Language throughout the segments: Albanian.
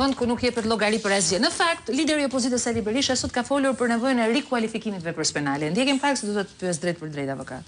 vend ku nuk jepet llogari për asgjë. Në fakt, lideri i opozitës Sali Berisha sot ka folur për nevojën e rikualifikimit veprës penale. Ndjekim pak se do të pyes drejt për drejt avokat.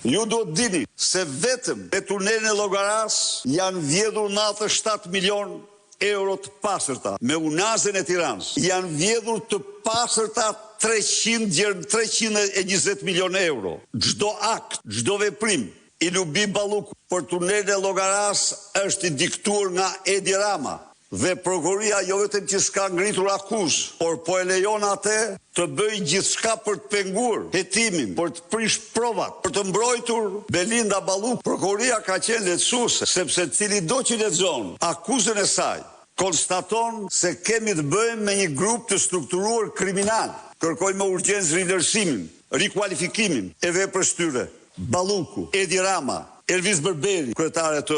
Ju do të dini se vetëm me tunelin e Llogaras janë vjedhur 97 milion euro të pastërta. Me unazën e Tiranës janë vjedhur të pastërta 320 milion euro. Çdo akt, çdo veprim i Lubi Balluku për tunelin e Llogaras është i diktuar nga Edi Rama. Dhe prokuroria jo vetëm që s'ka ngritur akuzë, por po e lejon atë të bëjë gjithçka për të penguar hetimin, për të prish provat, për të mbrojtur Belinda Balluku. Prokuroria ka qenë lehtësuese, sepse cili do që lexon akuzën e saj, konstaton se kemi të bëjmë me një grup të strukturuar kriminal. Kërkoj me urgjencë rinvlerësimin, rikualifikimin e veprës tyre. Balluku, Edi Rama, Elvis Berberi, kryetare të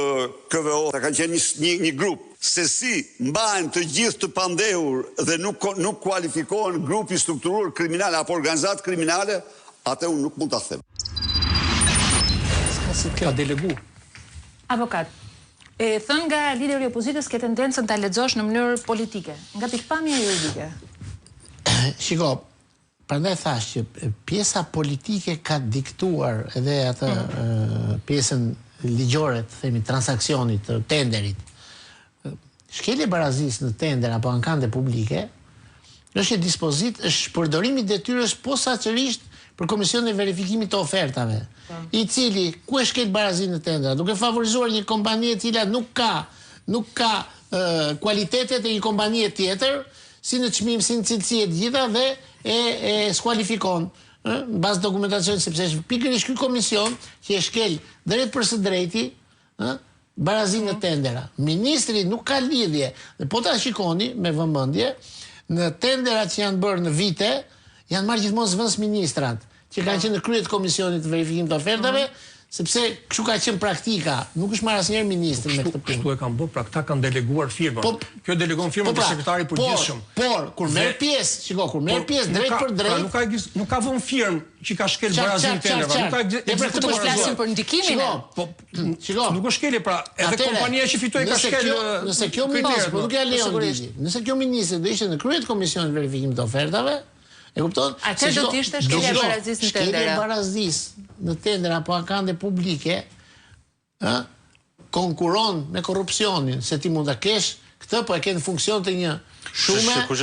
KVO, kanë qenë një grup. Se si mbajnë të gjithë të pandehur dhe nuk kualifikohen grupi strukturuar kriminale apo organizatë kriminale, atë unë nuk mund ta them. Ka delegu. Avokat, thënë nga lideri i opozitës ke tendencën ta lexosh në mënyrë politike, nga pikpamja juridike. Shiko, prandaj thash që pjesa politike ka diktuar edhe atë pjesën ligjore, të themi, transaksionit, të tenderit. Shkelje barazis në tender apo ankande publike është dispozit, është përdorimi detyrës posaçërisht për Komisionin e Verifikimit të Ofertave, i cili ku e shkel barazin në tender, duke favorizuar një kompani e cila nuk ka kualitetet e një kompanie tjetër, si në çmim, si në cilësi e gjitha dhe e skualifikon në bazë dokumentacion, sepse është pikërisht ky komision që e shkel drejt për së drejti barazin në tendera. Ministri nuk ka lidhje. Dhe po ta shikoni me vëmendje, në tenderat që janë bërë në vite, janë marrë gjithmonë zëvendës ministrat, që kanë qenë në krye të Komisionit të Verifikimit të Ofertave, sepse kështu ka qenë praktika, nuk është marrë asnjëherë ministri me këtë punë. Kështu e kanë bërë, pra këta kanë deleguar firmën. Kjo delegon firmën për sekretari i përgjithshëm. Por kur merr pjesë, shiko, kur merr pjesë drejt për drejt, nuk ka vënë firmë që ka shkel barazin tenderave. Nuk ka ekzekutuar flasim për ndikimin. Shiko, nuk është shkelje, pra edhe kompania që fitoi ka shkel. Nëse kjo ministri, nuk ja lejon ligji. Nëse kjo ministri do ishte në krye të Komisionit të Verifikimit të Ofertave, e kupton? Atë do të ishte shkelja barazis në tendera. Shkelja barazis në tendera apo ankande publike, konkuron me korrupsionin, se ti mund ta kesh këtë, po e ke në funksion të një shume që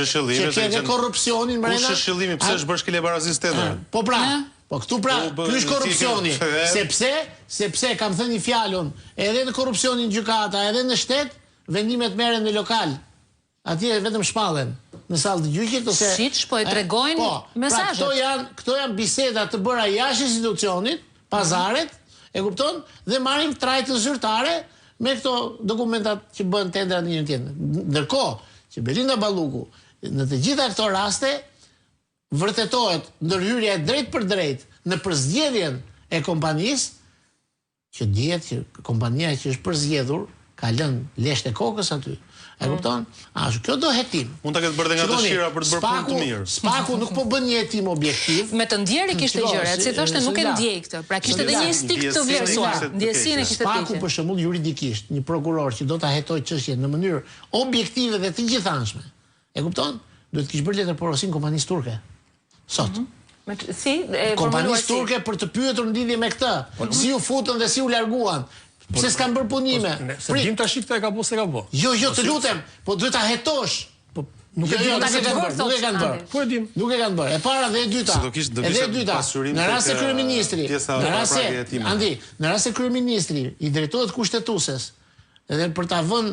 ke dhe korrupsionin mbrenda. Kush është qëllimi, pse është bërë shkelja barazis tendera? Po pra, po këtu pra, ky është korrupsioni, sepse kam thënë një fjalën, edhe në korrupsionin gjykata, edhe në shtet, vendimet merren në lokal. Atje vetëm shpallen në sallë të gjyqit ose siç po e tregojnë mesazhet. Këto janë biseda të bëra jashtë institucionit, pazaret, e kupton? Dhe marrim trajtën zyrtare me këto dokumentat që bën tendrat në një tjetër. Ndërkohë që Belinda Balluku në të gjitha këto raste vërtetohet ndërhyrja drejt për drejt në përzgjedhjen e kompanisë, që dihet që kompania që është përzgjedhur ka lënë lesht e kokës aty. E kupton? Kjo do hetim. Mund ta ketë bërë nga dëshira për të bërë punë të mirë. Spaku nuk po bën një hetim objektiv. Me të ndjerë kishte gjërat, si thoshte nuk e ndjej këtë. Pra kishte edhe një instinkt të vlerësuar. Ndjesinë kishte Spaku për shembull juridikisht, një prokuror që do ta hetojë çështjen në mënyrë objektive dhe të gjithanshme. E kupton? Duhet të kishte bërë letër porosin kompanisë turke. Sot. Si? Kompanisë turke për të pyetur në lidhje me këtë. Si u futën dhe si u larguan. Pse s'kan bërë punime? Se dim tash këtë e ka bërë se ka bërë. Jo, të lutem, po duhet ta hetosh. Nuk e kanë bërë. Po e dim. Nuk e kanë bërë. E para dhe e dyta. Edhe e dyta. Në rast se kryeministri, në rast se kryeministri i drejtohet kushtetueses, edhe për ta vënë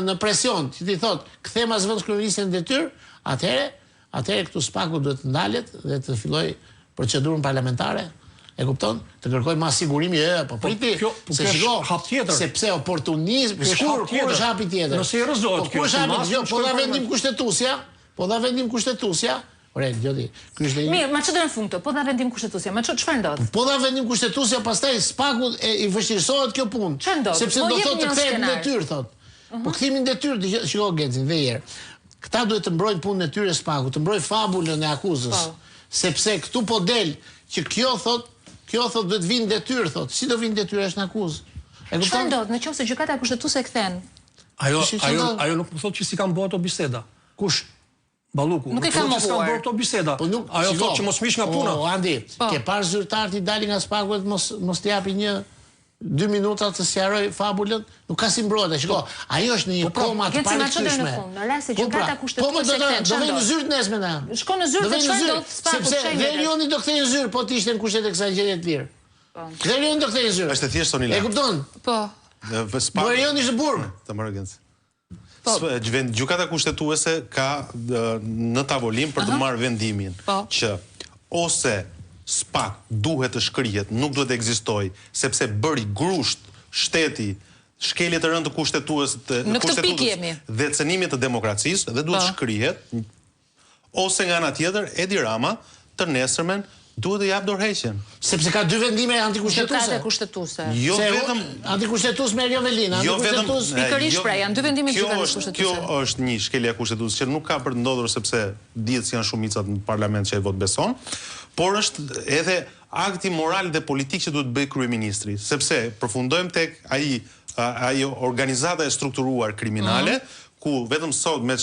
në presion, që ti thot, kthem as vend kryeministrin në detyrë, atëherë këtu Spaku duhet të ndalet dhe të filloj procedurën parlamentare. E kupton? Të kërkoj ma sigurimi, po priti, se shiko, sepse oportunizm, kur është hapi tjetër? Nëse i rëzohet kjo, po da vendim kushtetusja, mirë, ma që do në fund të, po da vendim kushtetusja, ma çfarë ndodh? Po da vendim kushtetusja, pastaj Spaku i vështirësohet kjo punë. Çfarë ndodh? Sepse do thotë të kthehet në detyrë, thot. Po kthimin në detyrë, shiko Genzin, dhe herë. Këta duhet të mbrojnë punën e tyre Spaku, të mbrojnë fabulën e akuzës, sepse këtu po del që kjo thot duhet vinë detyrë, thot. Si do vinë detyrë është në akuzë? Çfarë ndodh nëse gjykata kushtetuese e kthen? Ajo nuk më thotë që si kanë bërë ato biseda. Kush? Balluku. Nuk e kam bërë ato biseda. Ajo thotë që mos mish nga puna. Andi, ke parë zyrtarët i dalin nga spaku dhe mos t'japi 2 minuta të sqaroj fabulën, nuk ka si mbrojtje. Shiko, ajo është në një koma të paraqyeshme. Në rast se gjykata kushtetuese do vjen në zyrë nesër na. Shkon në zyrë, çfarë do të spaku sepse Verioni do kthejë në zyrë, po të ishte në kushtet e kësaj gjëje të lirë. Verioni do kthejë në zyrë. Është thjesht Sonila. E kupton? Po. Verioni është burg. Të marrëgjencë. Gjykata kushtetuese ka në tavolinë për të marrë vendimin që ose SPAK duhet të shkrihet, nuk duhet të ekzistojë, sepse bëri grusht shteti shkelje të rëndë të kushtetues dhe cënimit të demokracisë dhe duhet shkrihet, ose nga ana tjetër Edi Rama të nesërmen duhet të jap dorëheqjen. Sepse ka 2 vendime antikushtetuese. Jo vetëm antikushtetues me Jovelin, antikushtetues pikërisht pra janë 2 vendime kushtetuese. Kjo është një shkelje kushtetuese që nuk ka për të ndodhur sepse dihet se janë shumicat në parlament që ai vot beson, por është edhe akti moral dhe politik që duhet bëj kryeministri, sepse përfundojmë tek ai organizata e strukturuar kriminale ku vetëm sot me